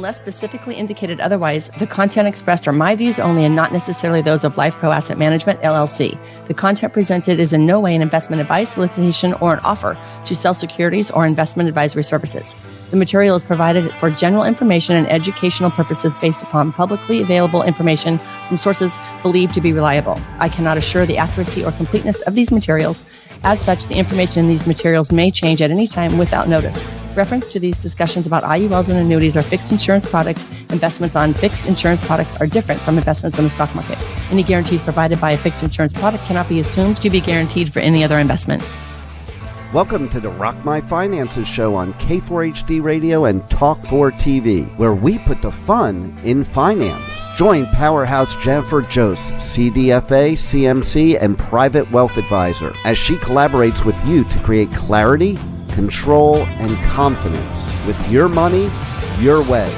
Unless specifically indicated otherwise, the content expressed are my views only and not necessarily those of Life Pro Asset Management, LLC. The content presented is in no way an investment advice, solicitation, or an offer to sell securities or investment advisory services. The material is provided for general information and educational purposes based upon publicly available information from sources believed to be reliable. I cannot assure the accuracy or completeness of these materials. As such, the information in these materials may change at any time without notice. Reference to these discussions about IULs and annuities or fixed insurance products. Investments on fixed insurance products are different from investments in the stock market. Any guarantees provided by a fixed insurance product cannot be assumed to be guaranteed for any other investment. Welcome to the Rock My Finances show on K4HD Radio and Talk4 TV, where we put the fun in finance. Join Powerhouse Jennifer Joseph, CDFA, CMC, and Private Wealth Advisor, as she collaborates with you to create clarity, control, and confidence with your money, your way.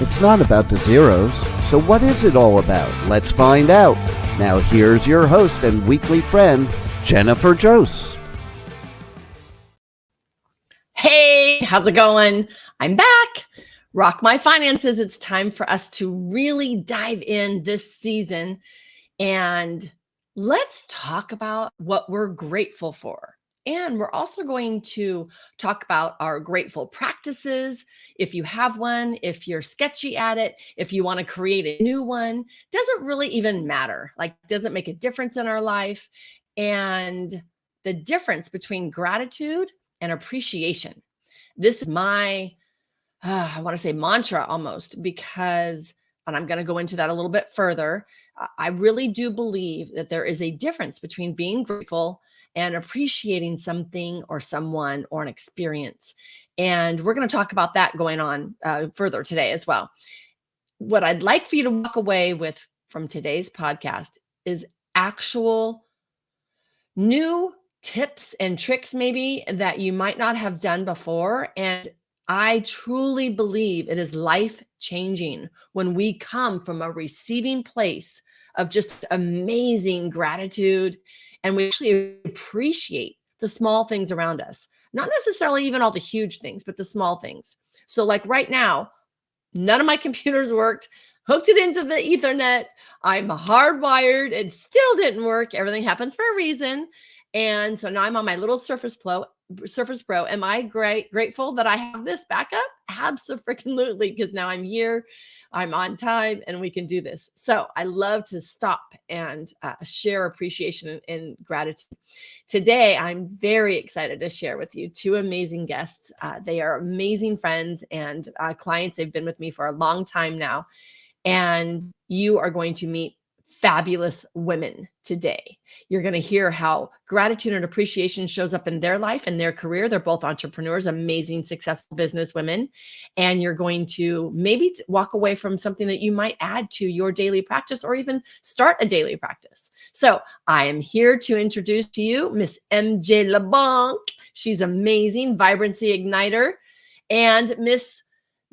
It's not about the zeros, so what is it all about? Let's find out. Now here's your host and weekly friend, Jennifer Joseph. Hey, how's it going? I'm back. Rock My Finances. It's time for us to really dive in this season and let's talk about what we're grateful for. And we're also going to talk about our grateful practices. If you have one, if you're sketchy at it, if you want to create a new one, doesn't really even matter. Like, doesn't make a difference in our life. And the difference between gratitude and appreciation. This is my, I want to say mantra almost, because, and I'm going to go into that a little bit further. I really do believe that there is a difference between being grateful and appreciating something or someone or an experience. And we're going to talk about that going on further today as well. What I'd like for you to walk away with from today's podcast is actual new tips and tricks maybe that you might not have done before. And I truly believe it is life-changing when we come from a receiving place of just amazing gratitude and we actually appreciate the small things around us. Not necessarily even all the huge things, but the small things. So like right now, none of my computers worked. Hooked it into the Ethernet. I'm hardwired. It still didn't work. Everything happens for a reason. And so now I'm on my little Surface Pro. Am I grateful that I have this backup? Absolutely, because now I'm here, I'm on time, and we can do this. So I love to stop and share appreciation and gratitude. Today, I'm very excited to share with you two amazing guests. They are amazing friends and clients. They've been with me for a long time now. And you are going to meet fabulous women today. You're going to hear how gratitude and appreciation shows up in their life and their career. They're both entrepreneurs, amazing, successful business women. And you're going to maybe walk away from something that you might add to your daily practice or even start a daily practice. So I am here to introduce to you Miss MJ LeBlanc. She's amazing, vibrancy igniter. And Miss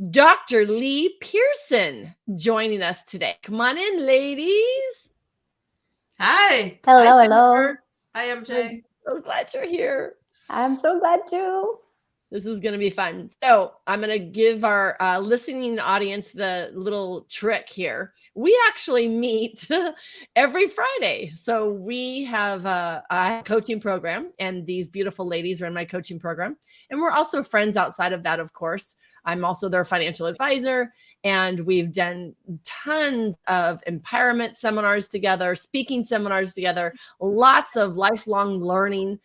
Dr. Lee Pearson joining us today. Come on in, ladies. Hi. Hello, Hi, hello. Hi, MJ. I'm so glad you're here. I'm so glad too. This is going to be fun. So I'm going to give our listening audience the little trick here. We actually meet every Friday. So we have a coaching program, and these beautiful ladies are in my coaching program. And we're also friends outside of that, of course. I'm also their financial advisor, and we've done tons of empowerment seminars together, speaking seminars together, lots of lifelong learning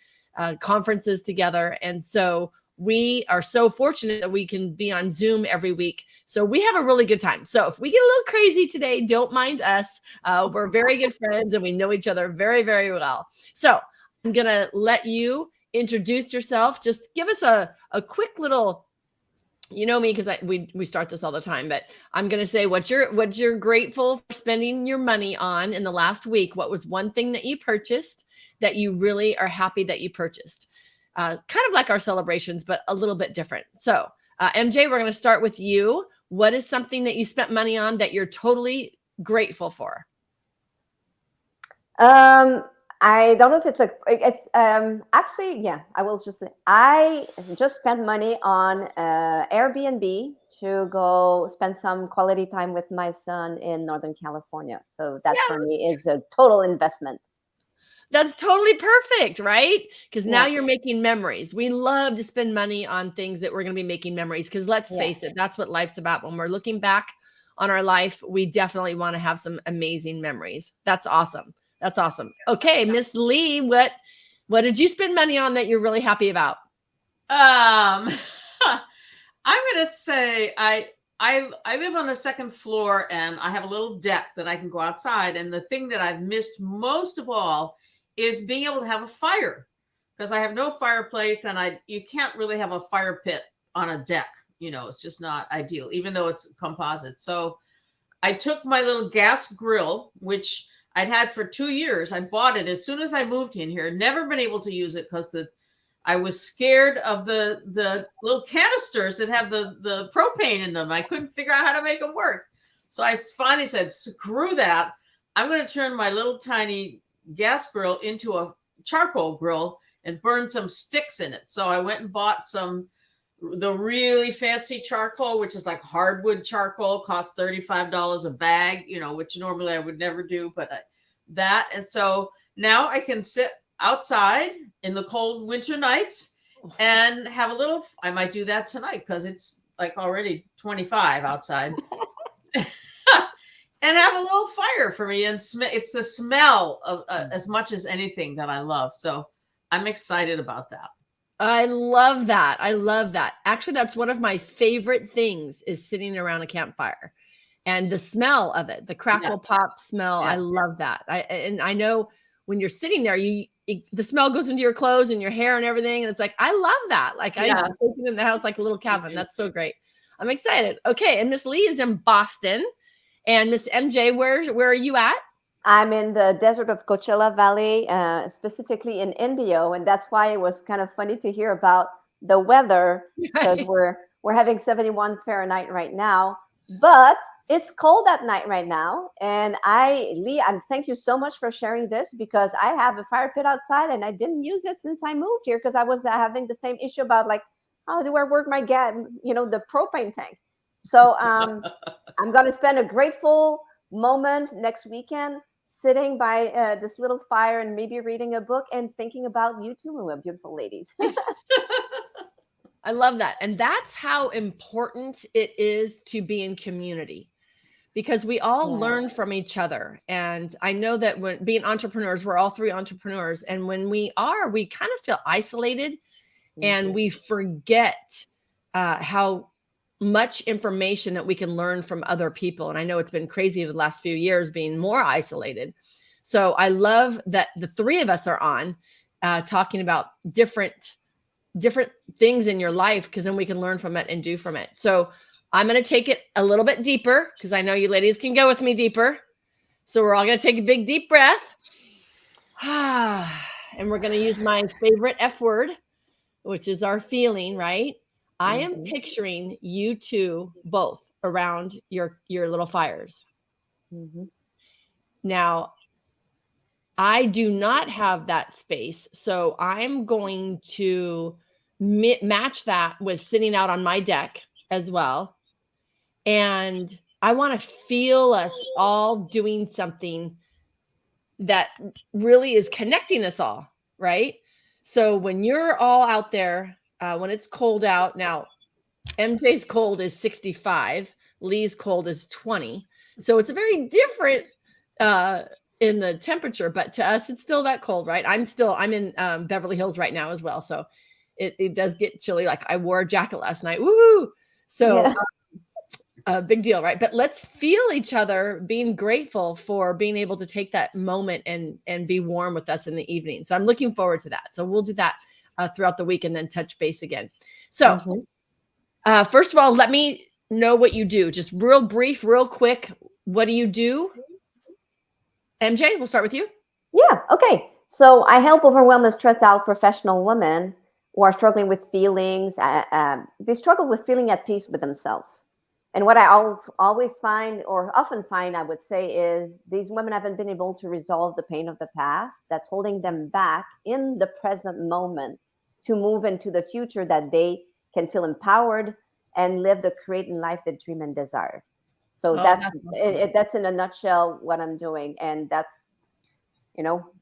conferences together. And so we are so fortunate that we can be on Zoom every week. So we have a really good time. So if we get a little crazy today, don't mind us. We're very good friends and we know each other very, very well. So I'm going to let you introduce yourself. Just give us a quick little, you know me, because we start this all the time, but I'm going to say what you're grateful for spending your money on in the last week. What was one thing that you purchased that you really are happy that you purchased? Kind of like our celebrations, but a little bit different. So MJ, we're going to start with you. What is something that you spent money on that you're totally grateful for? I don't know if it's actually, yeah, I will just say, I just spent money on Airbnb to go spend some quality time with my son in Northern California. So that Yeah, for me is a total investment. that's totally perfect, right? Because now Yeah. you're making memories. We love to spend money on things that we're going to be making memories. Because let's Yeah. face it, that's what life's about. When we're looking back on our life, we definitely want to have some amazing memories. That's awesome. That's awesome. Okay, Miss Lee, what did you spend money on that you're really happy about? I'm gonna say I live on the second floor and I have a little deck that I can go outside. And the thing that I've missed most of all is being able to have a fire, because I have no fireplace and you can't really have a fire pit on a deck. It's just not ideal, even though it's composite. So I took my little gas grill, which I'd had for 2 years. I bought it as soon as I moved in here. Never been able to use it because I was scared of the little canisters that have the propane in them. I couldn't figure out how to make them work. So I finally said, screw that. I'm going to turn my little tiny gas grill into a charcoal grill and burn some sticks in it. So I went and bought the really fancy charcoal, which is like hardwood charcoal, costs $35 a bag, which normally I would never do, but that. And so now I can sit outside in the cold winter nights and have I might do that tonight because it's like already 25 outside. And have a little fire for me. And it's the smell of as much as anything that I love. So I'm excited about that. I love that. I love that. Actually, that's one of my favorite things is sitting around a campfire and the smell of it, the crackle pop smell. Yeah. I love that. I know when you're sitting there, the smell goes into your clothes and your hair and everything. And it's like, I love that. Like I take it in the house like a little cabin. That's so great. I'm excited. Okay. And Miss Lee is in Boston and Miss MJ, where are you at? I'm in the desert of Coachella Valley, specifically in Indio, and that's why it was kind of funny to hear about the weather because we're having 71 Fahrenheit right now, but it's cold at night right now. And Lee, thank you so much for sharing this because I have a fire pit outside and I didn't use it since I moved here because I was having the same issue about like how do I work my gas, the propane tank. So I'm gonna spend a grateful moment next weekend sitting by this little fire and maybe reading a book and thinking about you two, my beautiful ladies. I love that. And that's how important it is to be in community because we all learn from each other. And I know that when being entrepreneurs, we're all three entrepreneurs. And when we kind of feel isolated and we forget how much information that we can learn from other people. And I know it's been crazy over the last few years being more isolated. So I love that the three of us are on talking about different things in your life because then we can learn from it and do from it. So I'm going to take it a little bit deeper because I know you ladies can go with me deeper. So we're all going to take a big deep breath. And we're going to use my favorite F word, which is our feeling, right? I am picturing you two both around your little fires. Now, I do not have that space. So I'm going to match that with sitting out on my deck as well. And I want to feel us all doing something that really is connecting us all, right? So when you're all out there, when it's cold out, now MJ's cold is 65, Lee's cold is 20. So it's a very different in the temperature, but to us, it's still that cold, right? I'm in Beverly Hills right now as well. So it does get chilly. Like I wore a jacket last night. Woo! So big deal, right? But let's feel each other being grateful for being able to take that moment and be warm with us in the evening. So I'm looking forward to that. So we'll do that throughout the week and then touch base again. So first of all, let me know what you do. Just real brief, real quick. What do you do? MJ, we'll start with you. Yeah. Okay. So I help overwhelmed and stressed out professional women who are struggling with feelings. They struggle with feeling at peace with themselves. And what I always find, or often find, I would say, is these women haven't been able to resolve the pain of the past that's holding them back in the present moment to move into the future, that they can feel empowered and live the creating life they dream and desire. So Oh, that's that's awesome. that's in a nutshell what I'm doing. And that's,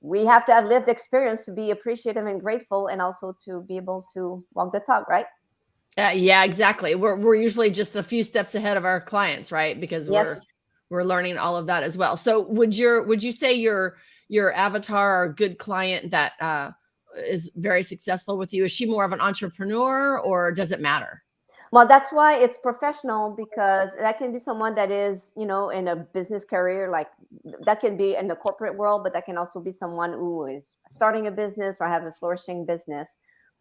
we have to have lived experience to be appreciative and grateful, and also to be able to walk the talk, right? Yeah, exactly. We're usually just a few steps ahead of our clients, right? Because Yes. we're learning all of that as well. So would you say your avatar or good client that is very successful with you, is she more of an entrepreneur, or does it matter? Well, that's why it's professional, because that can be someone that is, in a business career, like that can be in the corporate world, but that can also be someone who is starting a business or have a flourishing business.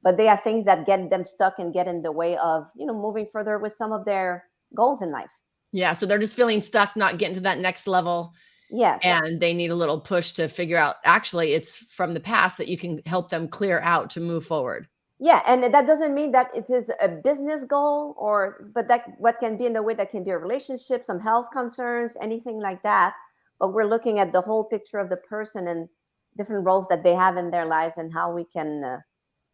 But they have things that get them stuck and get in the way of, moving further with some of their goals in life. Yeah, so they're just feeling stuck, not getting to that next level, Yes. and they need a little push to figure out, actually, it's from the past that you can help them clear out to move forward. Yeah, and that doesn't mean that it is a business goal, but that what can be in the way, that can be a relationship, some health concerns, anything like that. But we're looking at the whole picture of the person and different roles that they have in their lives, and how we can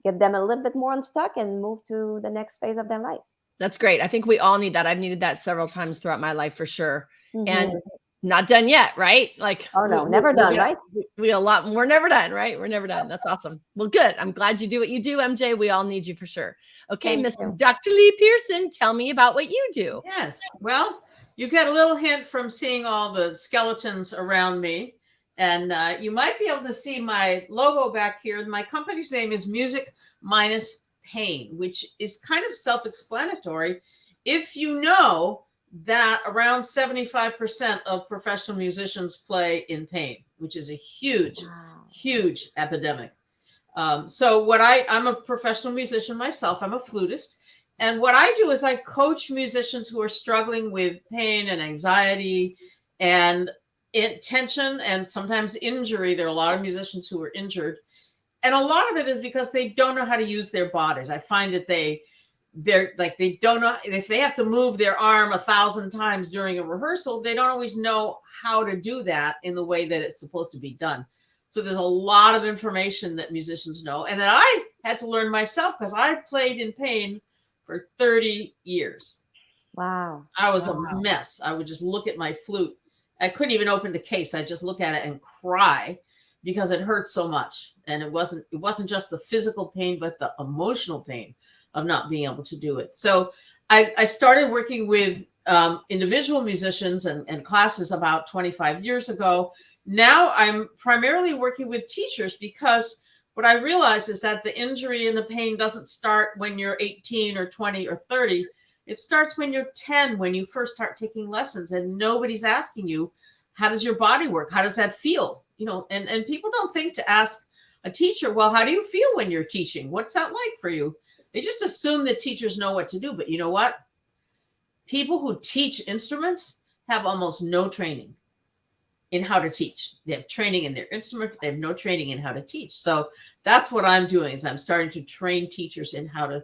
get them a little bit more unstuck and move to the next phase of their life. That's great. I think we all need that. I've needed that several times throughout my life for sure. And Mhm. not done yet, right? Like Oh no, never done, right? we a lot. We're never done, right? We're never done. That's awesome. Well, good. I'm glad you do what you do, MJ. We all need you for sure. Okay, Thank Miss you. Dr. Lee Pearson, tell me about what you do. Yes. Well, you get a little hint from seeing all the skeletons around me. And you might be able to see my logo back here. My company's name is Music Minus Pain, which is kind of self-explanatory if you know that around 75% of professional musicians play in pain, which is a huge, Wow. huge epidemic. So I'm a professional musician myself. I'm a flutist. And what I do is I coach musicians who are struggling with pain and anxiety and tension and sometimes injury. There are a lot of musicians who are injured. And a lot of it is because they don't know how to use their bodies. I find that they're like, they don't know if they have to move their arm 1,000 times during a rehearsal, they don't always know how to do that in the way that it's supposed to be done. So there's a lot of information that musicians know, and that I had to learn myself, because I played in pain for 30 years. Wow. I was a mess. I would just look at my flute. I couldn't even open the case. I just look at it and cry because it hurt so much. And it wasn't just the physical pain, but the emotional pain of not being able to do it. So I started working with individual musicians and classes about 25 years ago. Now I'm primarily working with teachers, because what I realized is that the injury and the pain doesn't start when you're 18 or 20 or 30. It starts when you're 10, when you first start taking lessons, and nobody's asking you, how does your body work? How does that feel? And people don't think to ask a teacher, well, how do you feel when you're teaching? What's that like for you? They just assume that teachers know what to do. But you know what? People who teach instruments have almost no training in how to teach. They have training in their instrument, but they have no training in how to teach. So that's what I'm doing, is I'm starting to train teachers in how to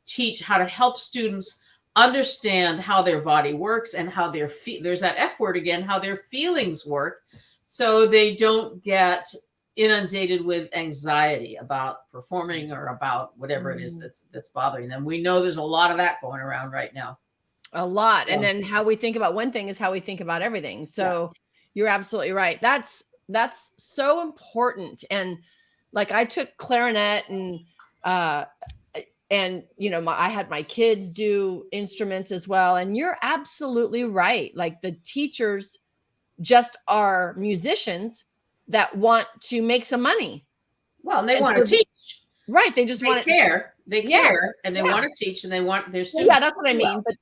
teach, how to help students understand how their body works, and how there's that F word again, how their feelings work, so they don't get inundated with anxiety about performing or about whatever it is that's bothering them. We know there's a lot of that going around right now. A lot. And Yeah. then how we think about one thing is how we think about everything. So you're absolutely right. That's so important. And like, I took clarinet, and I had my kids do instruments as well. And you're absolutely right. Like, the teachers just are musicians that want to make some money. Well, and they And want to so- teach. Right. They just They want care. They Yeah. care, and they Yeah. want to teach, and they want their Well, students. yeah, that's what I to do mean. well. But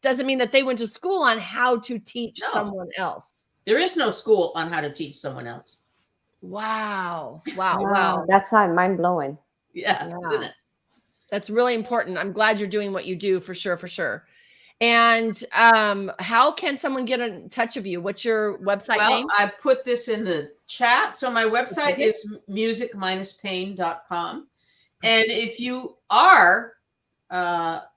doesn't mean that they went to school on how to teach No. someone else. There is no school on how to teach someone else. Wow. Wow, that's mind blowing. Yeah, Yeah. isn't it? That's really important. I'm glad you're doing what you do, for sure. And how can someone get in touch with you? What's your website Well, name? I put this in the chat. So my website Okay. is music-pain.com. And if you are, that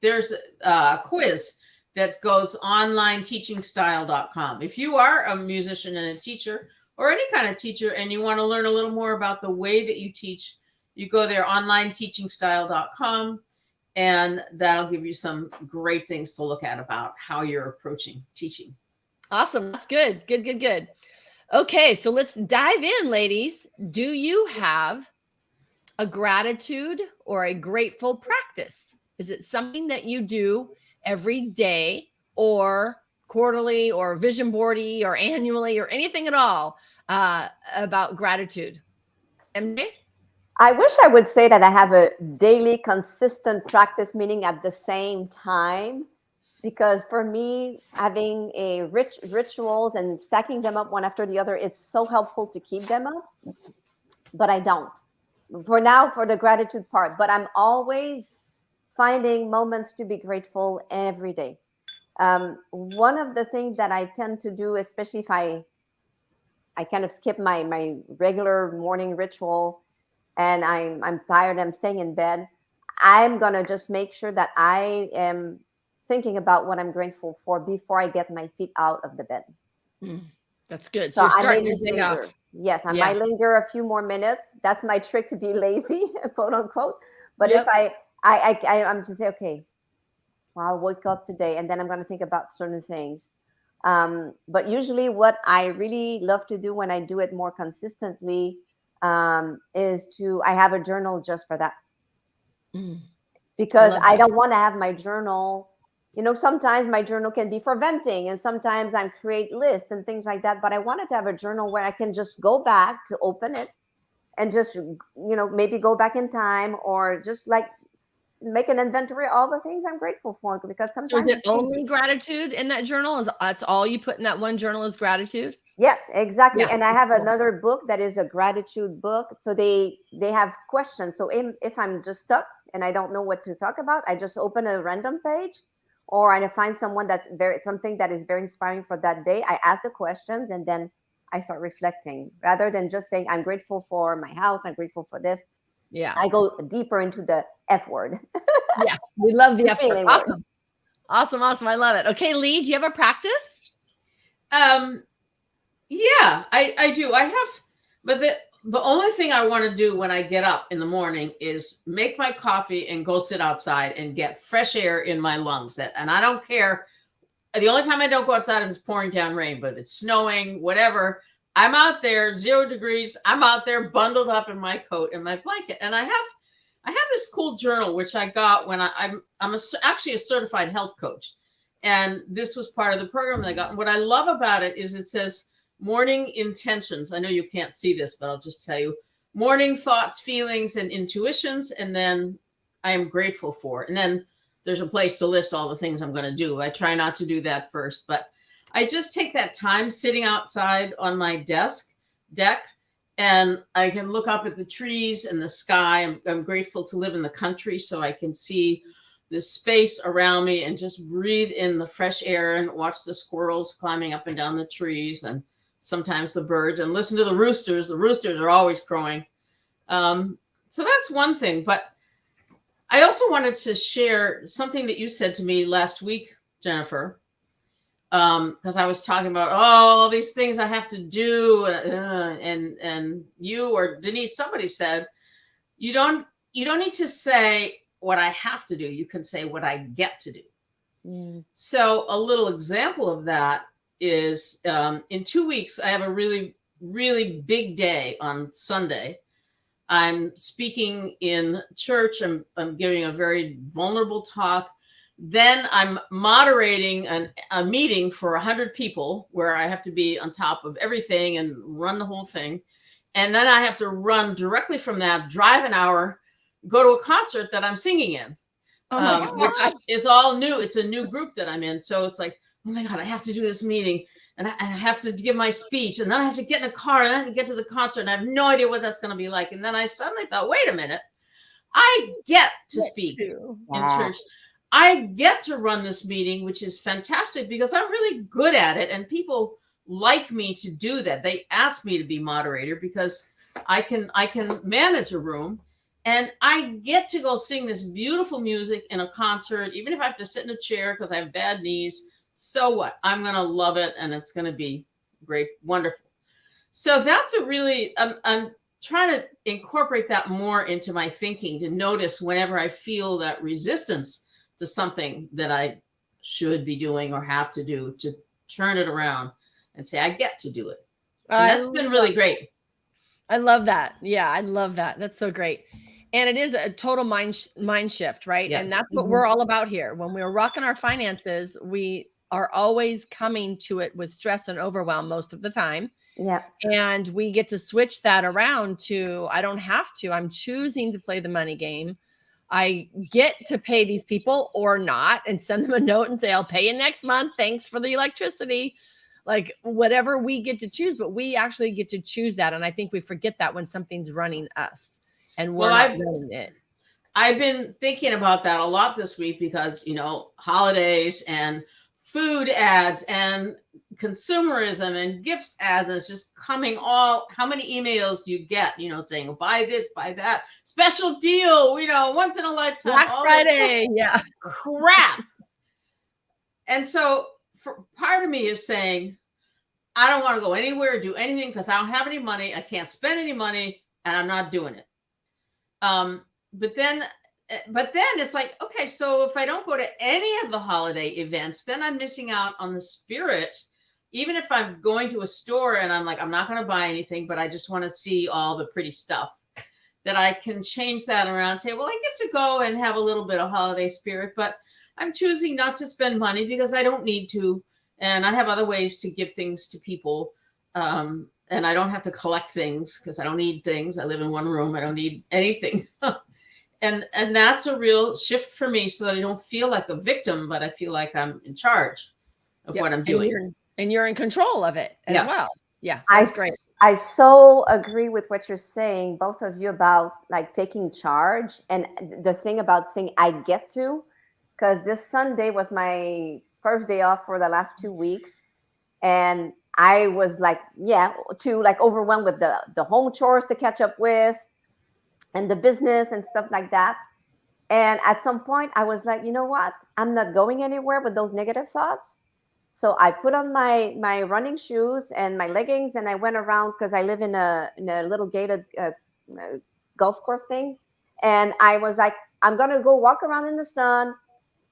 there's a quiz that goes onlineteachingstyle.com. If you are a musician and a teacher or any kind of teacher and you want to learn a little more about the way that you teach, you go there, onlineteachingstyle.com, and that'll give you some great things to look at about how you're approaching teaching. Awesome. That's good. Good. Okay, so let's dive in, ladies. Do you have a gratitude or a grateful practice? Is it something that you do every day or quarterly or vision boardy or annually or anything at all about gratitude? MJ? I wish I would say that I have a daily consistent practice, meaning at the same time, because for me, having a rituals and stacking them up one after the other is so helpful to keep them up, but I don't. For now, for the gratitude part, but I'm always finding moments to be grateful every day. One of the things that I tend to do, especially if I kind of skip my regular morning ritual and I'm tired, I'm staying in bed, I'm gonna just make sure that I am thinking about what I'm grateful for before I get my feet out of the bed. That's good. So you're starting your day off. Yes, I might linger a few more minutes. That's my trick to be lazy, quote unquote. But if I'm just say, okay, well, I'll wake up today and then I'm going to think about certain things. But usually what I really love to do when I do it more consistently is I have a journal just for that. Because I don't want to have my journal, sometimes my journal can be for venting and sometimes I create lists and things like that. But I wanted to have a journal where I can just go back to open it and just, maybe go back in time or just like make an inventory of all the things I'm grateful for, because sometimes is it only gratitude in that journal? That's all you put in that one journal is gratitude? Yes, exactly. And I have another book that is a gratitude book. So they have questions. So if I'm just stuck and I don't know what to talk about, I just open a random page or I find something that is very inspiring for that day. I ask the questions and then I start reflecting rather than just saying, I'm grateful for my house. I'm grateful for this. Yeah. I go deeper into the F word. Yeah. We love the F word. Awesome. I love it. Okay, Lee, do you have a practice? Yeah, I do. I have, but the only thing I want to do when I get up in the morning is make my coffee and go sit outside and get fresh air in my lungs. And I don't care. The only time I don't go outside is it's pouring down rain, but it's snowing, whatever. I'm out there, 0 degrees. I'm out there bundled up in my coat and my blanket. And I have this cool journal, which I got when I'm actually a certified health coach. And this was part of the program that I got. And what I love about it is it says morning intentions. I know you can't see this, but I'll just tell you morning thoughts, feelings, and intuitions. And then I am grateful for. And then there's a place to list all the things I'm going to do. I try not to do that first, but I just take that time sitting outside on my deck, and I can look up at the trees and the sky. I'm grateful to live in the country so I can see the space around me and just breathe in the fresh air and watch the squirrels climbing up and down the trees and sometimes the birds and listen to the roosters. The roosters are always crowing. So that's one thing. But I also wanted to share something that you said to me last week, Jennifer, because I was talking about all these things I have to do, and you or Denise, somebody said, you don't need to say what I have to do. You can say what I get to do. So a little example of that is in 2 weeks, I have a really, really big day on Sunday. I'm speaking in church. I'm giving a very vulnerable talk. Then I'm moderating a meeting for 100 people where I have to be on top of everything and run the whole thing. And then I have to run directly from that, drive an hour, go to a concert that I'm singing in, which is all new. It's a new group that I'm in. So it's like, oh my God, I have to do this meeting and I have to give my speech and then I have to get in a car and I have to get to the concert and I have no idea what that's going to be like. And then I suddenly thought, wait a minute, I get to speak in church. I get to run this meeting, which is fantastic because I'm really good at it. And people like me to do that. They ask me to be moderator because I can manage a room. And I get to go sing this beautiful music in a concert, even if I have to sit in a chair because I have bad knees. So what? I'm going to love it, and it's going to be great, wonderful. So that's a really, I'm trying to incorporate that more into my thinking, to notice whenever I feel that resistance to something that I should be doing or have to do, to turn it around and say, I get to do it. And that's been really great. I love that. Yeah, I love that. That's so great. And it is a total mind shift, right? Yeah. And that's what we're all about here. When we're rocking our finances, we are always coming to it with stress and overwhelm most of the time. Yeah. And we get to switch that around to, I don't have to. I'm choosing to play the money game. I get to pay these people or not, and send them a note and say, I'll pay you next month. Thanks for the electricity. Like whatever we get to choose, but we actually get to choose that. And I think we forget that when something's running us and we're not running it. I've been thinking about that a lot this week because, holidays and food ads and consumerism and gifts ads, it's just coming how many emails do you get, saying buy this, buy that, special deal, once in a lifetime. Black Friday. Yeah. Crap. And so part of me is saying, I don't want to go anywhere or do anything because I don't have any money. I can't spend any money and I'm not doing it. But then it's like, okay, so if I don't go to any of the holiday events, then I'm missing out on the spirit. Even if I'm going to a store and I'm like, I'm not going to buy anything, but I just want to see all the pretty stuff, that I can change that around and say, well, I get to go and have a little bit of holiday spirit, but I'm choosing not to spend money because I don't need to. And I have other ways to give things to people. And I don't have to collect things because I don't need things. I live in one room. I don't need anything. And that's a real shift for me, so that I don't feel like a victim, but I feel like I'm in charge of what I'm doing. And you're in control of it as well. Yeah, that's great. I so agree with what you're saying, both of you, about like taking charge, and the thing about saying I get to, because this Sunday was my first day off for the last 2 weeks. And I was like, overwhelmed with the home chores to catch up with and the business and stuff like that. And at some point I was like, you know what? I'm not going anywhere with those negative thoughts. So I put on my running shoes and my leggings, and I went around, because I live in a little gated golf course thing. And I was like, I'm going to go walk around in the sun.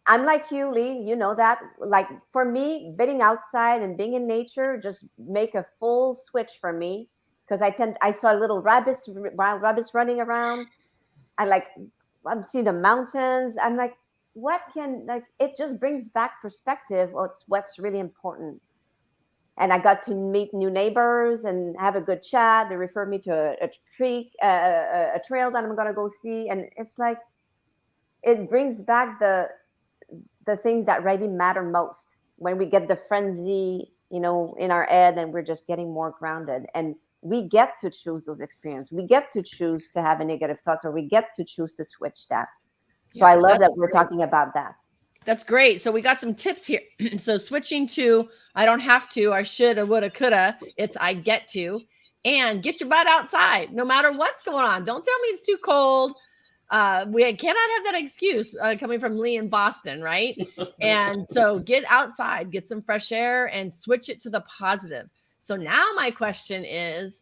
I'm like you, Lee, you know that. Like for me, being outside and being in nature just make a full switch for me, because I saw little wild rabbits running around. I'm seeing the mountains. I'm like, it just brings back perspective. What's really important. And I got to meet new neighbors and have a good chat. They referred me to a creek, a trail that I'm going to go see. And it's like, it brings back the things that really matter most, when we get the frenzy, in our head, and we're just getting more grounded. And we get to choose those experiences. We get to choose to have a negative thought, or we get to choose to switch that. So I love that we're talking about that. That's great. So we got some tips here. So switching to, I don't have to, I should, I woulda, coulda, it's I get to. And get your butt outside, no matter what's going on. Don't tell me it's too cold. We cannot have that excuse coming from Lee in Boston, right? And so get outside, get some fresh air, and switch it to the positive. So now my question is,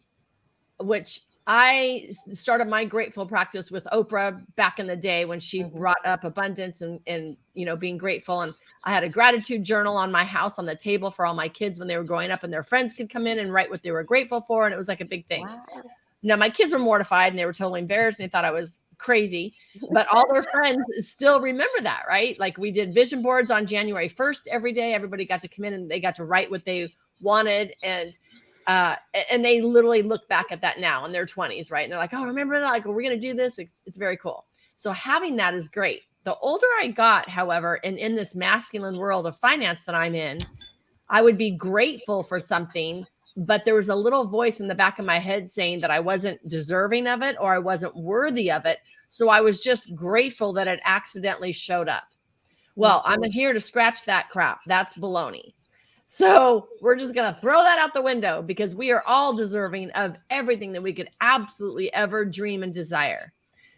which I started my grateful practice with Oprah back in the day when she brought up abundance and being grateful. And I had a gratitude journal on my house on the table for all my kids when they were growing up, and their friends could come in and write what they were grateful for. And it was like a big thing. Wow. Now my kids were mortified and they were totally embarrassed, and they thought I was crazy, but all their friends still remember that, right? Like we did vision boards on January 1st every day. Everybody got to come in and they got to write what they wanted. And they literally look back at that now in their 20s, right? And they're like, oh, remember that? Like, we're going to do this. It's very cool. So having that is great. The older I got, however, and in this masculine world of finance that I'm in, I would be grateful for something, but there was a little voice in the back of my head saying that I wasn't deserving of it or I wasn't worthy of it. So I was just grateful that it accidentally showed up. Well, I'm here to scratch that crap. That's baloney. So we're just going to throw that out the window, because we are all deserving of everything that we could absolutely ever dream and desire.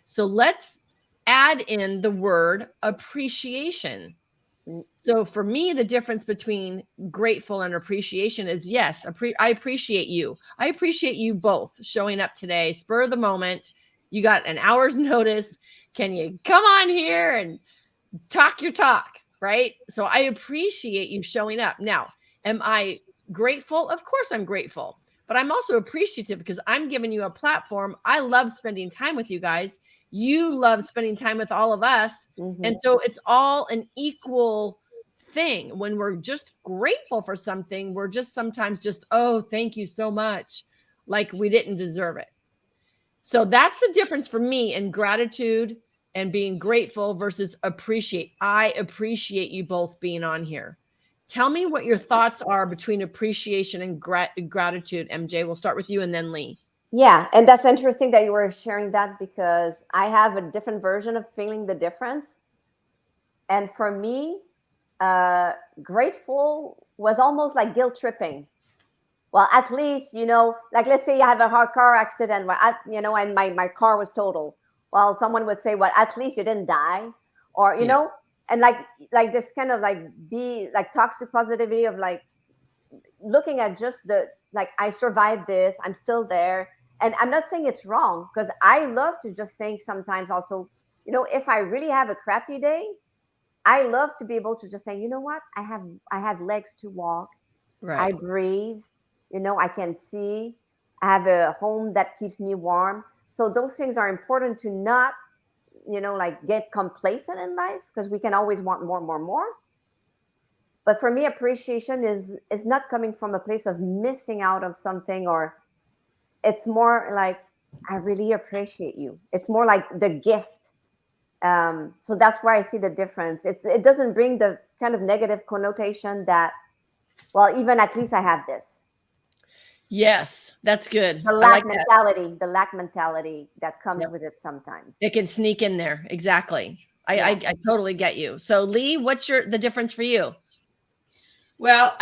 So let's add in the word appreciation. So for me, the difference between grateful and appreciation is, yes, I appreciate you. I appreciate you both showing up today, spur of the moment. You got an hour's notice. Can you come on here and talk your talk, right? So I appreciate you showing up. Now, am I grateful? Of course I'm grateful, but I'm also appreciative because I'm giving you a platform. I love spending time with you guys. You love spending time with all of us. Mhm. And so it's all an equal thing. When we're just grateful for something, we're just sometimes just, oh, thank you so much. Like we didn't deserve it. So that's the difference for me in gratitude and being grateful versus appreciate. I appreciate you both being on here. Tell me what your thoughts are between appreciation and gratitude, MJ. We'll start with you and then Lee. Yeah, and that's interesting that you were sharing that because I have a different version of feeling the difference. And for me, grateful was almost like guilt tripping. Well, at least, like let's say I have a hard car accident, and my car was total. Well, someone would say, well, at least you didn't die. Or, and like this kind of like be like toxic positivity of like looking at just like I survived this, I'm still there. And I'm not saying it's wrong because I love to just think sometimes also, if I really have a crappy day, I love to be able to just say, you know what, I have legs to walk. Right. I breathe, I can see, I have a home that keeps me warm. So those things are important to not, like get complacent in life because we can always want more. But for me, appreciation is not coming from a place of missing out of something, or it's more like, I really appreciate you. It's more like the gift. So that's where I see the difference. It doesn't bring the kind of negative connotation that, well, even at least I have this. Yes, that's good. The lack mentality that comes with it sometimes. It can sneak in there. Exactly. I totally get you. So Lee, what's the difference for you? Well,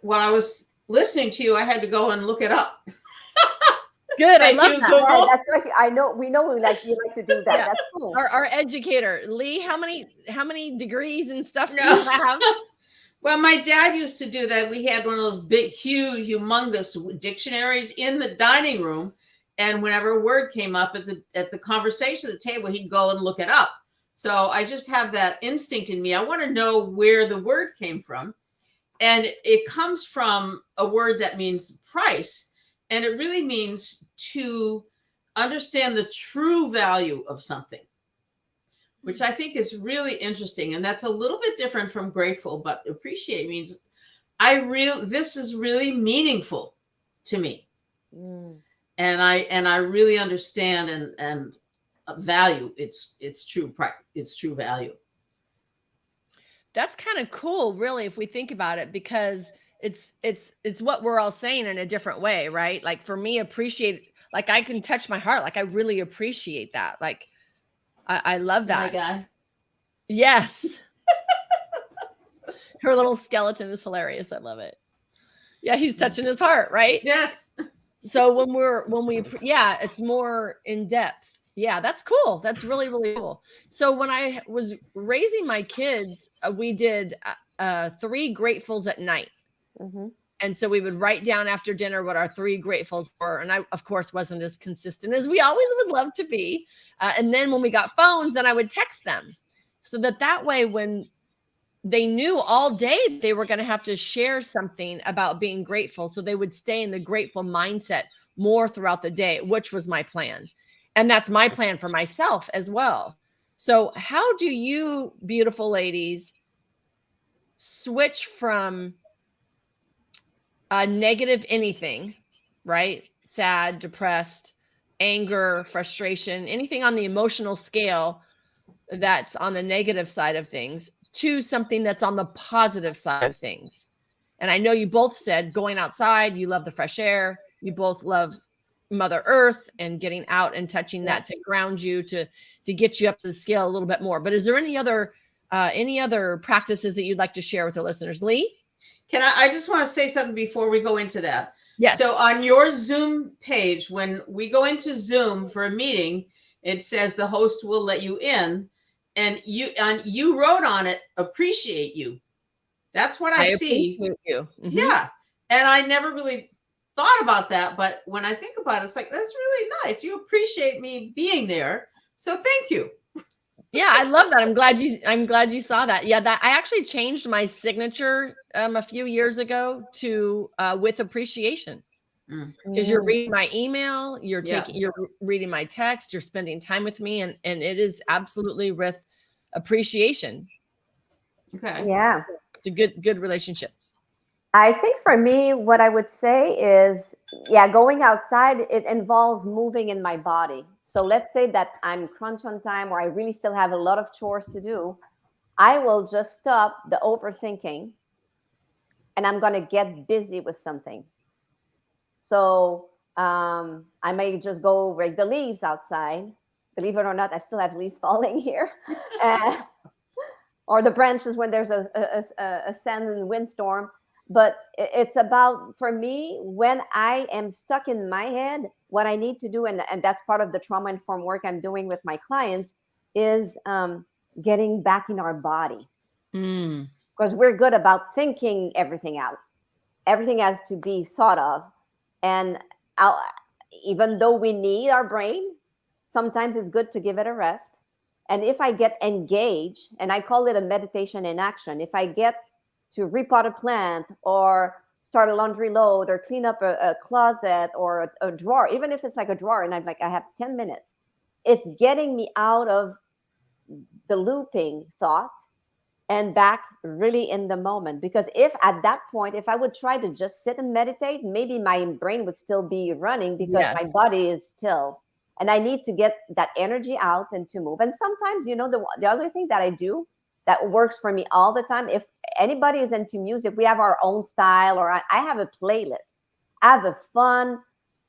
when I was listening to you, I had to go and look it up. Good. I love that. Yeah, that's right. We know you like to do that. Yeah. That's cool. Our educator, Lee, how many degrees and stuff do you have? Well, my dad used to do that. We had one of those big, huge, humongous dictionaries in the dining room. And whenever a word came up at the conversation at the table, he'd go and look it up. So I just have that instinct in me. I want to know where the word came from. And it comes from a word that means price. And it really means to understand the true value of something, which I think is really interesting. And that's a little bit different from grateful, but appreciate means this is really meaningful to me. Mm. And I really understand and value its true value. That's kind of cool, really, if we think about it, because it's what we're all saying in a different way, right? Like for me, appreciate, like I can touch my heart. Like I really appreciate that. Like I love that. My guy. Yes. Her little skeleton is hilarious. I love it. Yeah, he's touching his heart, right? Yes. So it's more in depth. Yeah, that's cool. That's really, really cool. So when I was raising my kids, we did 3 gratefuls at night. Mm-hmm. And so we would write down after dinner what our 3 gratefuls were. And I, of course, wasn't as consistent as we always would love to be. And then when we got phones, then I would text them so that way, when they knew all day they were going to have to share something about being grateful. So they would stay in the grateful mindset more throughout the day, which was my plan. And that's my plan for myself as well. So how do you, beautiful ladies, switch from a negative anything, right? Sad, depressed, anger, frustration, anything on the emotional scale that's on the negative side of things, to something that's on the positive side of things? And I know you both said going outside, you love the fresh air, you both love Mother Earth and getting out and touching that to ground you, to get you up to the scale a little bit more. But is there any other practices that you'd like to share with the listeners? Lee? I just want to say something before we go into that. Yes. So on your Zoom page, when we go into Zoom for a meeting It says the host will let you in, and you wrote on it, appreciate you. That's what I see. Appreciate you. Yeah. And I never really thought about that. But when I think about it, it's like, that's really nice. You appreciate me being there. So thank you. Yeah, I love that. I'm glad you saw that. Yeah, that I actually changed my signature a few years ago to with appreciation. Because you're reading my email, you're reading my text, you're spending time with me, and it is absolutely with appreciation. Okay. Yeah. It's a good relationship. I think for me, what I would say is, going outside, it involves moving in my body. So let's say that I'm crunch on time or I really still have a lot of chores to do. I will just stop the overthinking and I'm going to get busy with something. So I may just go rake the leaves outside. Believe it or not, I still have leaves falling here. Or the branches when there's a sand and windstorm. But it's about, for me, when I am stuck in my head, what I need to do, and that's part of the trauma-informed work I'm doing with my clients, is getting back in our body. Because we're good about thinking everything out. Everything has to be thought of. And even though we need our brain, sometimes it's good to give it a rest. And if I get engaged, and I call it a meditation in action, if I get to repot a plant or start a laundry load or clean up a closet or a drawer, even if it's like a drawer and I'm like, I have 10 minutes, it's getting me out of the looping thought and back really in the moment. Because if at that point, if I would try to just sit and meditate, maybe my brain would still be running because my body is still. And I need to get that energy out and to move. And sometimes, the other thing that I do that works for me all the time, if anybody is into music, we have our own style, or I have a playlist. I have a fun,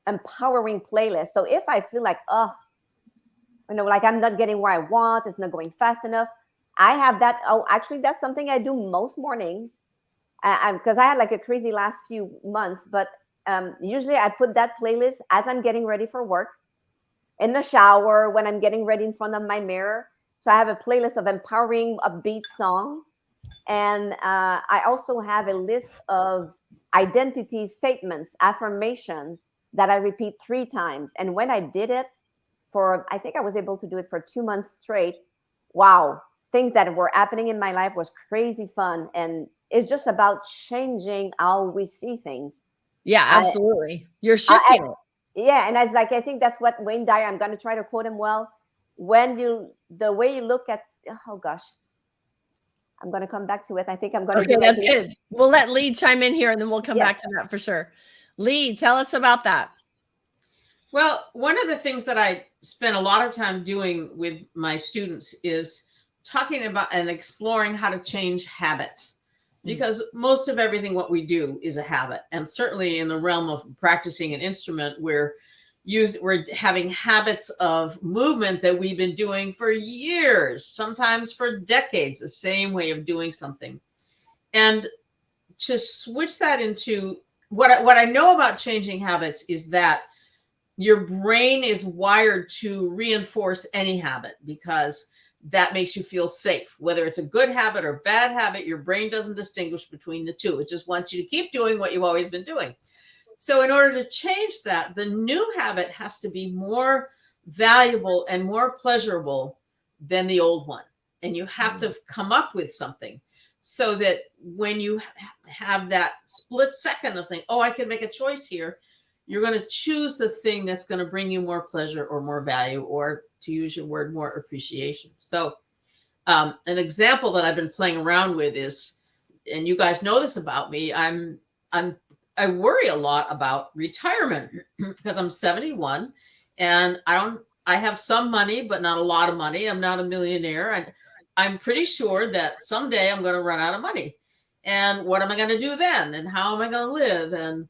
empowering playlist. So if I feel like, like I'm not getting where I want, it's not going fast enough, I have that. Oh, actually, that's something I do most mornings because I had like a crazy last few months. But usually I put that playlist as I'm getting ready for work, in the shower, when I'm getting ready in front of my mirror. So I have a playlist of empowering, upbeat song. And I also have a list of identity statements, affirmations that I repeat 3 times. And when I did it I think I was able to do it for 2 months straight. Wow. Things that were happening in my life was crazy fun. And it's just about changing how we see things. Yeah, absolutely. You're shifting it. Yeah. And I think that's what Wayne Dyer, I'm going to try to quote him well. The way you look at, oh gosh, I'm going to come back to it. I think I'm going to. Okay, that's good. We'll let Lee chime in here and then we'll come back to that for sure. Lee, tell us about that. Well, one of the things that I spend a lot of time doing with my students is talking about and exploring how to change habits, because most of everything what we do is a habit. And certainly in the realm of practicing an instrument, we're having habits of movement that we've been doing for years, sometimes for decades, the same way of doing something. And to switch that into what I know about changing habits is that your brain is wired to reinforce any habit because that makes you feel safe. Whether it's a good habit or bad habit, your brain doesn't distinguish between the two. It just wants you to keep doing what you've always been doing. So in order to change that, the new habit has to be more valuable and more pleasurable than the old one. And you have to come up with something so that when you have that split second of saying, I can make a choice here, you're going to choose the thing that's going to bring you more pleasure or more value, or to use your word, more appreciation. So an example that I've been playing around with is, and you guys know this about me, I worry a lot about retirement because I'm 71 and I have some money, but not a lot of money. I'm not a millionaire. I'm pretty sure that someday I'm going to run out of money. And what am I going to do then? And how am I going to live? And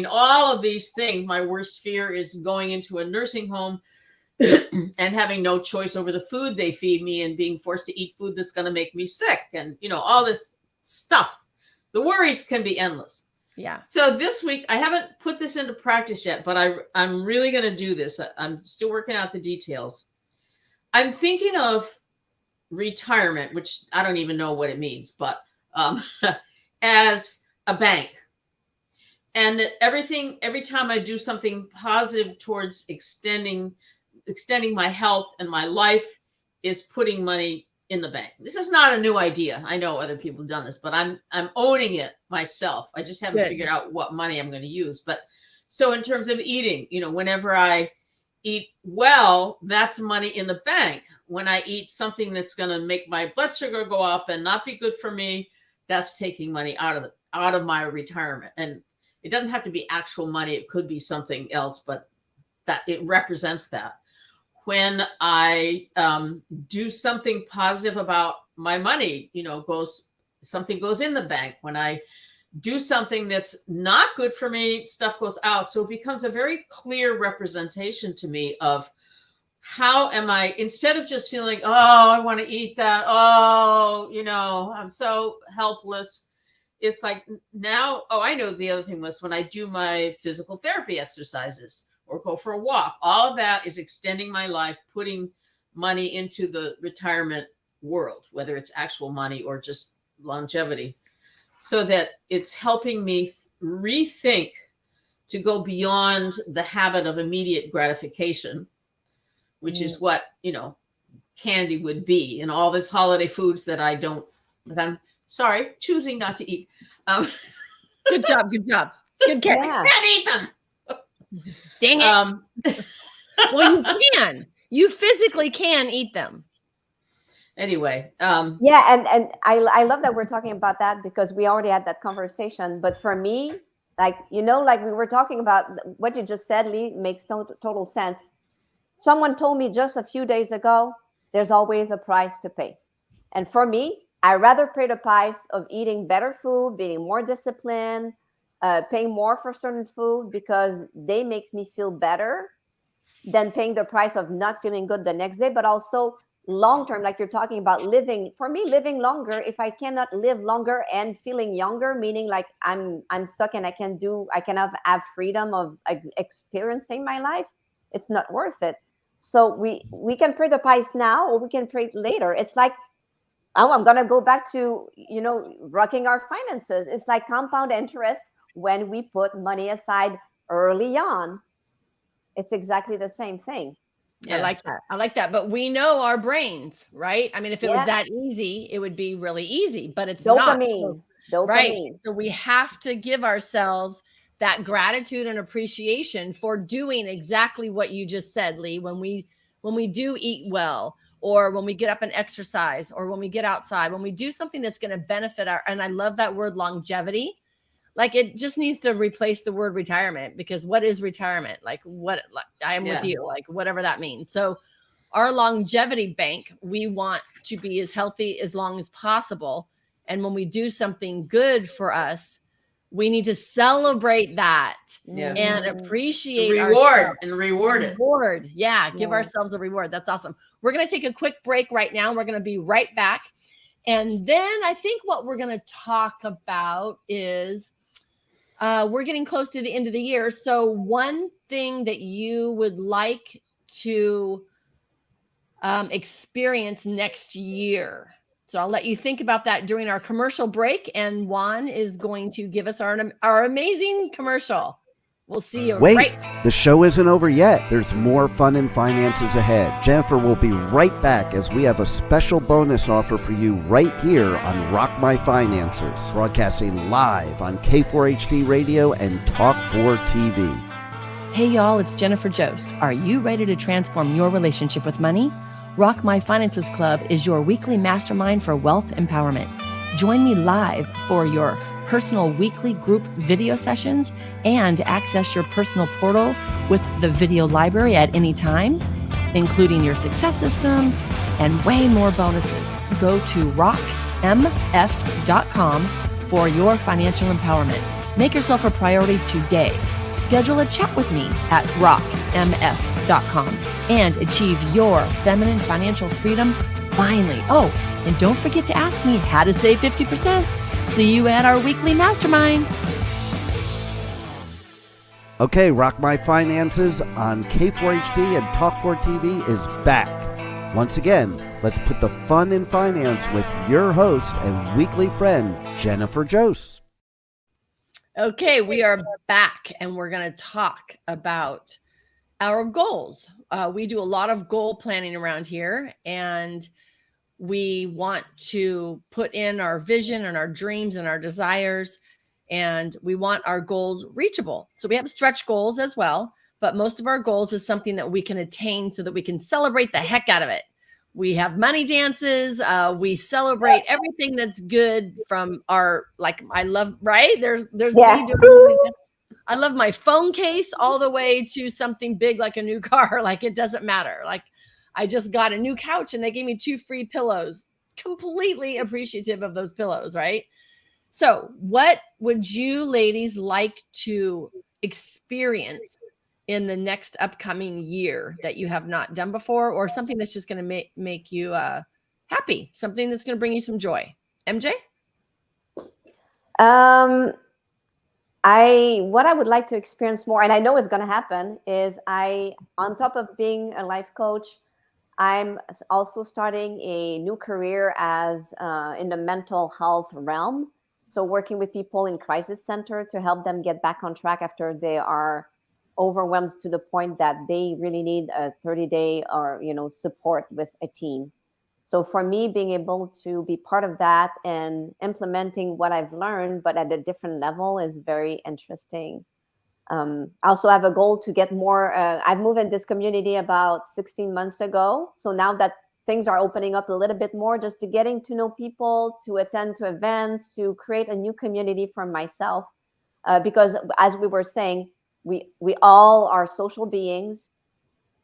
all of these things. My worst fear is going into a nursing home and having no choice over the food they feed me and being forced to eat food that's going to make me sick. And, all this stuff. The worries can be endless. Yeah. So this week, I haven't put this into practice yet, but I'm really going to do this. I'm still working out the details. I'm thinking of retirement, which I don't even know what it means, but as a bank. And that every time I do something positive towards extending my health and my life, is putting money in the bank. This is not a new idea. I know other people have done this, but I'm owning it myself. I just haven't figured out what money I'm going to use. But so in terms of eating, whenever I eat well, that's money in the bank. When I eat something that's going to make my blood sugar go up and not be good for me, that's taking money out of my retirement. And it doesn't have to be actual money. It could be something else, but that it represents that. When I do something positive about my money, something goes in the bank. When I do something that's not good for me, stuff goes out. So it becomes a very clear representation to me of how am I, instead of just feeling, oh, I want to eat that. Oh, I'm so helpless. It's like now, I know the other thing was when I do my physical therapy exercises or go for a walk, all of that is extending my life, putting money into the retirement world, whether it's actual money or just longevity, so that it's helping me rethink to go beyond the habit of immediate gratification, which is what, candy would be and all this holiday foods that I'm choosing not to eat. Good job. Good catch. Yeah. Can't eat them. Dang it. Well, you can. You physically can eat them. Anyway. Yeah, and I love that we're talking about that because we already had that conversation. But for me, like we were talking about what you just said, Lee, makes total sense. Someone told me just a few days ago, there's always a price to pay. And for me, I rather pay the price of eating better food, being more disciplined, paying more for certain food because they makes me feel better than paying the price of not feeling good the next day. But also long term, like you're talking about living longer. If I cannot live longer and feeling younger, meaning like I'm stuck and I cannot have freedom of experiencing my life, it's not worth it. So we can pay the price now or we can pay it later. It's like, I'm going to go back to, rocking our finances. It's like compound interest when we put money aside early on. It's exactly the same thing. Yeah. I like that. But we know our brains, right? I mean, if it was that easy, it would be really easy, but it's Dopamine. not. Right. So we have to give ourselves that gratitude and appreciation for doing exactly what you just said, Lee. When we do eat well, or when we get up and exercise, or when we get outside, when we do something that's going to benefit and I love that word longevity. Like it just needs to replace the word retirement, because what is retirement? I am with you, like whatever that means. So our longevity bank, we want to be as healthy as long as possible. And when we do something good for us, we need to celebrate that and appreciate reward and reward it. Give ourselves a reward. That's awesome. We're going to take a quick break right now. We're going to be right back. And then I think what we're going to talk about is we're getting close to the end of the year. So one thing that you would like to experience next year. So I'll let you think about that during our commercial break. And Juan is going to give us our amazing commercial. We'll see you. Wait, the show isn't over yet. There's more fun and finances ahead. Jennifer will be right back as we have a special bonus offer for you right here on Rock My Finances, broadcasting live on K4HD Radio and Talk 4 TV. Hey y'all, it's Jennifer Jost. Are you ready to transform your relationship with money? Rock My Finances Club is your weekly mastermind for wealth empowerment. Join me live for your personal weekly group video sessions and access your personal portal with the video library at any time, including your success system and way more bonuses. Go to rockmf.com for your financial empowerment. Make yourself a priority today. Schedule a chat with me at rockmf.com and achieve your feminine financial freedom finally. Oh, and don't forget to ask me how to save 50%. See you at our weekly mastermind. Okay, Rock My Finances on K4HD and Talk4TV is back. Once again, let's put the fun in finance with your host and weekly friend, Jennifer Jose. Okay, we are back and we're going to talk about our goals. We do a lot of goal planning around here, and we want to put in our vision and our dreams and our desires, and we want our goals reachable. So we have stretch goals as well, but most of our goals is something that we can attain so that we can celebrate the heck out of it. We have money dances. We celebrate everything that's good from our, like, I love, right? There's Yeah. me doing, I love my phone case all the way to something big like a new car. Like, it doesn't matter. Like, I just got a new couch and they gave me 2 free pillows. Completely appreciative of those pillows, right? So what would you ladies like to experience in the next upcoming year that you have not done before, or something that's just going to make you happy, something that's going to bring you some joy? MJ? What I would like to experience more, and I know it's going to happen, is on top of being a life coach, I'm also starting a new career as in the mental health realm. So working with people in crisis center to help them get back on track after they are overwhelmed to the point that they really need a 30-day or support with a team. So for me, being able to be part of that and implementing what I've learned, but at a different level, is very interesting. I also have a goal to get more. I've moved in this community about 16 months ago. So now that things are opening up a little bit more, just to getting to know people, to attend to events, to create a new community for myself. Because as we were saying, we all are social beings,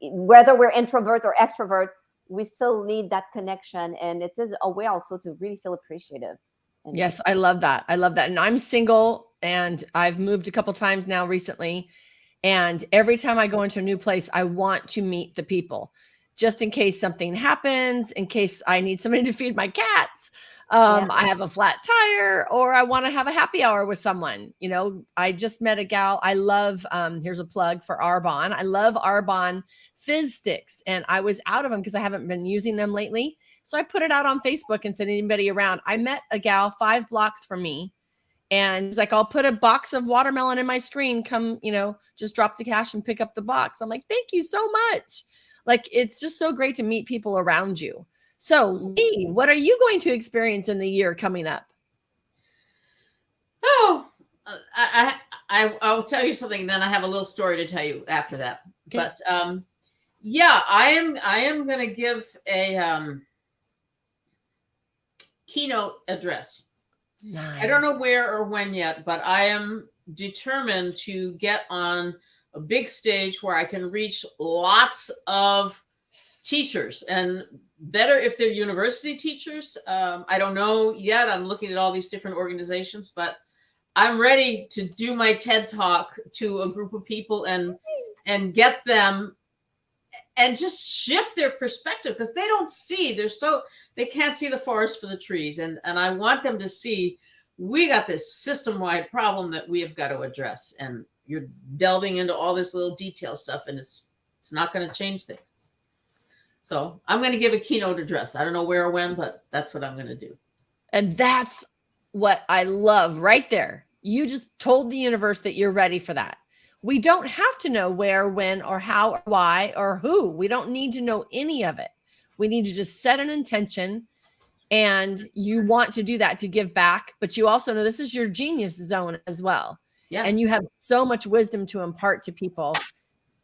whether we're introvert or extrovert. We still need that connection, and it is a way also to really feel appreciative. Yes, I love that. I love that. And I'm single, and I've moved a couple times now recently. And every time I go into a new place, I want to meet the people, just in case something happens, in case I need somebody to feed my cats. I have a flat tire, or I want to have a happy hour with someone. I just met a gal. I love, here's a plug for Arbonne. I love Arbonne Fizz sticks, and I was out of them because I haven't been using them lately. So I put it out on Facebook and said, anybody around? I met a gal 5 blocks from me, and he's like, I'll put a box of watermelon in my screen. Come, just drop the cash and pick up the box. I'm like, thank you so much. Like, it's just so great to meet people around you. So, Lee, what are you going to experience in the year coming up? Oh, I'll tell you something. Then I have a little story to tell you after that. Okay. But yeah, I am going to give a keynote address. Nice. I don't know where or when yet, but I am determined to get on a big stage where I can reach lots of teachers, and better if they're university teachers. I don't know yet. I'm looking at all these different organizations, but I'm ready to do my TED Talk to a group of people and get them and just shift their perspective, because they don't see, they can't see the forest for the trees. And I want them to see, we got this system-wide problem that we have got to address. And you're delving into all this little detail stuff, and it's not going to change things. So I'm going to give a keynote address. I don't know where or when, but that's what I'm going to do. And that's what I love right there. You just told the universe that you're ready for that. We don't have to know where, when, or how, or why, or who. We don't need to know any of it. We need to just set an intention, and you want to do that to give back, but you also know this is your genius zone as well. Yeah. And you have so much wisdom to impart to people.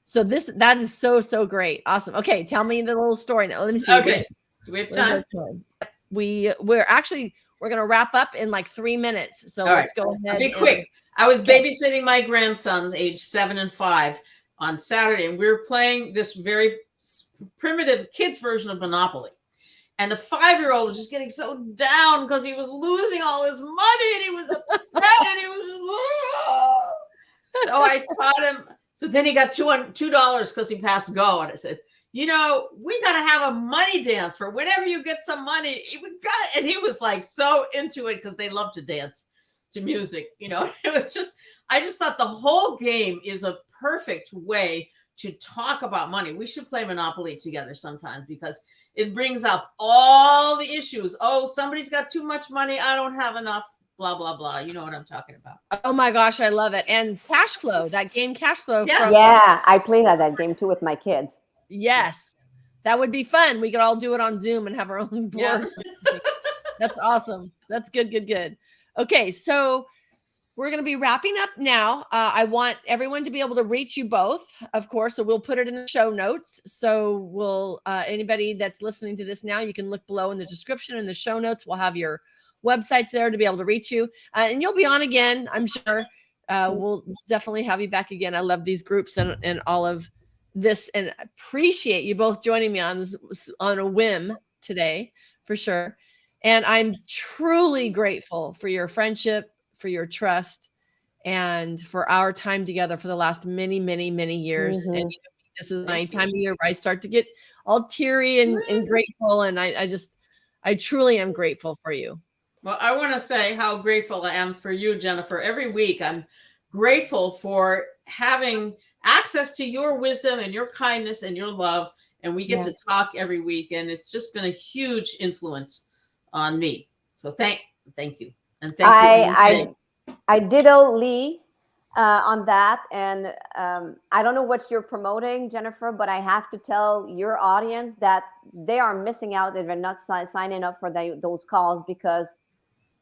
So that is so great. Awesome. Okay. Tell me the little story now. Let me see. Okay. Do we have time? We're going to wrap up in like 3 minutes. So let's go ahead. Be quick. I was babysitting my grandsons, age 7 and 5, on Saturday, and we were playing this very primitive kids version of Monopoly. And the 5-year-old was just getting so down because he was losing all his money, and he was upset, and he was so I taught him. So then he got $2 because he passed go, and I said, we got to have a money dance for whenever you get some money. We got it. And he was like so into it because they love to dance. to music. You know, it was just, I just thought the whole game is a perfect way to talk about money. We should play Monopoly together sometimes because it brings up all the issues. Oh, somebody's got too much money. I don't have enough. Blah, blah, blah. You know what I'm talking about. Oh my gosh, I love it. And Cash Flow, that game Cash Flow. Yeah. Yeah, I played that game too with my kids. Yes, that would be fun. We could all do it on Zoom and have our own board. Yeah. That's awesome. That's good, good, good. Okay, so we're going to be wrapping up now. I want everyone to be able to reach you both, of course, so we'll put it in the show notes. So we'll, anybody that's listening to this now, you can look below in the description and the show notes. We'll have your websites there to be able to reach you. And you'll be on again, I'm sure. We'll definitely have you back again. I love these groups and all of this, and appreciate you both joining me on this, on a whim today, for sure. And I'm truly grateful for your friendship, for your trust, and for our time together for the last many, many, many years. Mm-hmm. And this is my time of year where I start to get all teary and grateful. And I truly am grateful for you. Well, I want to say how grateful I am for you, Jennifer. Every week, I'm grateful for having access to your wisdom and your kindness and your love. And we get to talk every week. And it's just been a huge influence on me. So thank you. And thank you. I ditto Lee on that. And I don't know what you're promoting, Jennifer, but I have to tell your audience that they are missing out if they're not signing up for those calls, because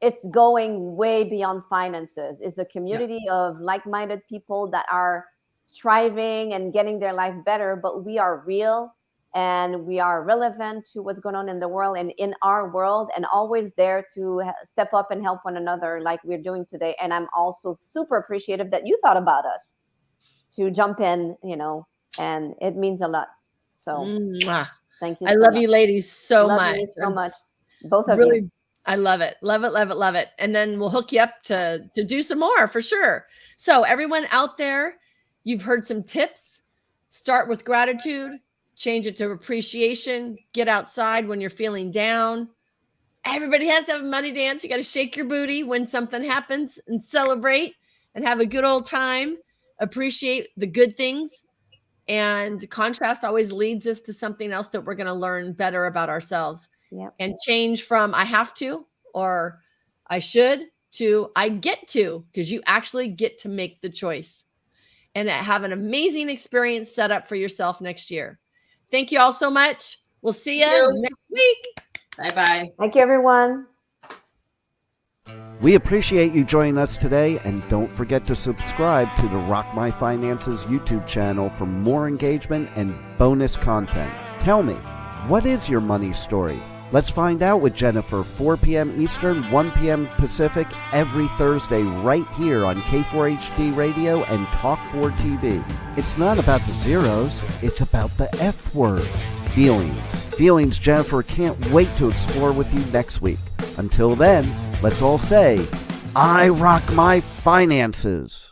it's going way beyond finances. It's a community of like-minded people that are striving and getting their life better, but we are real and we are relevant to what's going on in the world and in our world, and always there to step up and help one another like we're doing today. And I'm also super appreciative that you thought about us to jump in, and it means a lot. So thank you. I love you ladies so much. Love you so much. Both of really, you. I love it. Love it, love it, love it. And then we'll hook you up to do some more for sure. So everyone out there, you've heard some tips. Start with gratitude, change it to appreciation, get outside when you're feeling down. Everybody has to have a money dance. You got to shake your booty when something happens and celebrate and have a good old time. Appreciate the good things. And contrast always leads us to something else that we're going to learn better about ourselves. Yep. And change from I have to or I should to I get to, because you actually get to make the choice and have an amazing experience set up for yourself next year. Thank you all so much. We'll see you next week. Bye-bye. Thank you, everyone. We appreciate you joining us today, and don't forget to subscribe to the Rock My Finances YouTube channel for more engagement and bonus content. Tell me, what is your money story? Let's find out with Jennifer, 4 p.m. Eastern, 1 p.m. Pacific, every Thursday right here on K4HD Radio and Talk4 TV. It's not about the zeros, it's about the F word, feelings. Feelings Jennifer can't wait to explore with you next week. Until then, let's all say, I rock my finances.